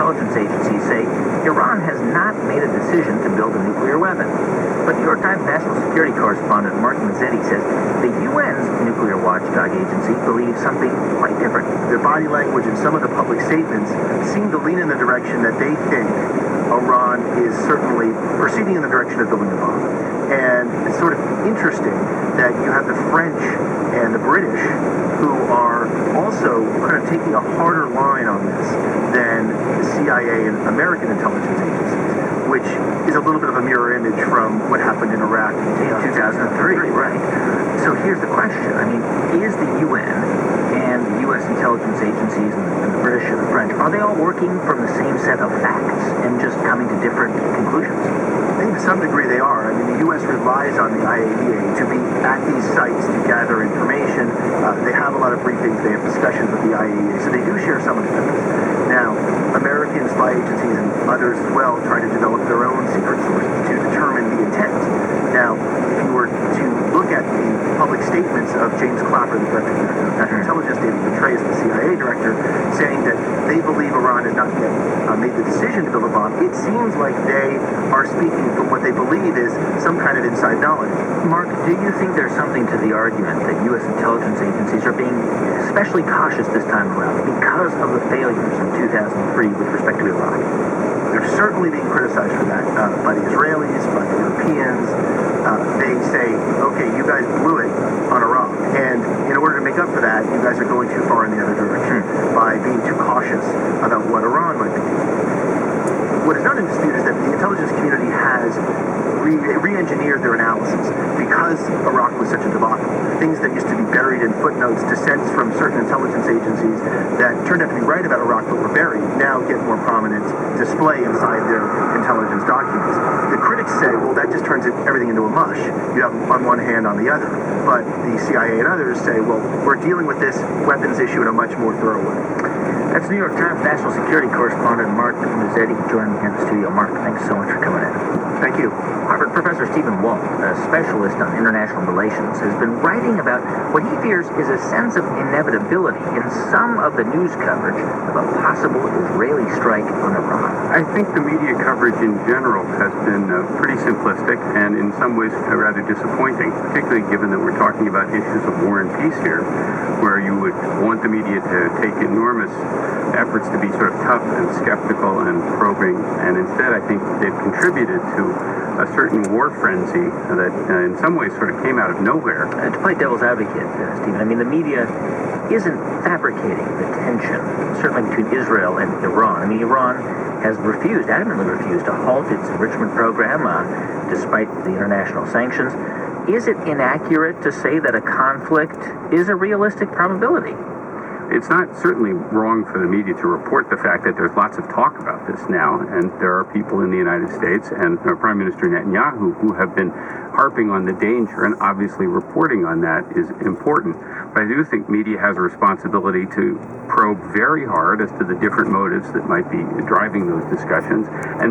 intelligence agencies say Iran has not made a decision to build a nuclear weapon. But New York Times national security correspondent Mark Mazzetti says the UN's nuclear watchdog agency believes something quite different. Their body language and some of the public statements seem to lean in the direction that they think Iran is certainly proceeding in the direction of building a bomb. And it's sort of interesting that you have the French and the British who are also kind of taking a harder line on this than the CIA and American intelligence agencies, which is a little bit of a mirror image from what happened in Iraq in 2003. Right. So here's the question. I mean, is the UN and the U.S. intelligence agencies and the British and the French, are they all working from the same set of facts and just coming to different conclusions? I think to some degree they are. I mean, the U.S. relies on the IAEA to be at these sites to gather information. They have a lot of briefings. They have discussions with the IAEA, so they do share some of the things. Now, American spy agencies and others as well try to develop their own secret sources to determine the intent. Now, if you were to look at the public statements of James Clapper, the director of National Intelligence, David Petraeus, the CIA director, saying that they believe Iran has not yet made the decision to build a bomb, it seems like they are speaking from what they believe is some kind of inside knowledge. Mark, do you think there's something to the argument that U.S. intelligence agencies are being especially cautious this time around because of the failures in 2003 with respect to Iraq? They're certainly being criticized for that by the Israelis, by the Europeans. They say, okay, you guys blew it on Iraq, and in order to make up for that, you guys are going too far in the other direction by being too cautious about what Iran might be doing. What is not in dispute is that the intelligence community has re-engineered their analysis because Iraq was such a debacle. Things that used to be buried in footnotes, dissents from certain intelligence agencies that turned out to be right about Iraq but were buried, now get more prominent display inside their intelligence documents. The critics say, well, that just turns everything into a mush. You have on one hand, on the other. But the CIA and others say, well, we're dealing with this weapons issue in a much more thorough way. That's New York Times national security correspondent Mark Mazzetti joining me here in the studio. Mark, thanks so much for coming in. Thank you. Harvard professor Stephen Walt, a specialist on international relations, has been writing about what he fears is a sense of inevitability in some of the news coverage of a possible Israeli strike on Iran. I think the media coverage in general has been pretty simplistic and in some ways rather disappointing, particularly given that we're talking about issues of war and peace here, where you would want the media to take enormous efforts to be sort of tough and skeptical and probing, and instead I think they've contributed to a certain war frenzy that in some ways sort of came out of nowhere. To play devil's advocate, Stephen, I mean, the media isn't fabricating the tension, certainly between Israel and Iran. I mean, Iran has adamantly refused to halt its enrichment program despite the international sanctions. Is it inaccurate to say that a conflict is a realistic probability? It's not certainly wrong for the media to report the fact that there's lots of talk about this now, and there are people in the United States and Prime Minister Netanyahu who have been harping on the danger, and obviously reporting on that is important. But I do think media has a responsibility to probe very hard as to the different motives that might be driving those discussions, and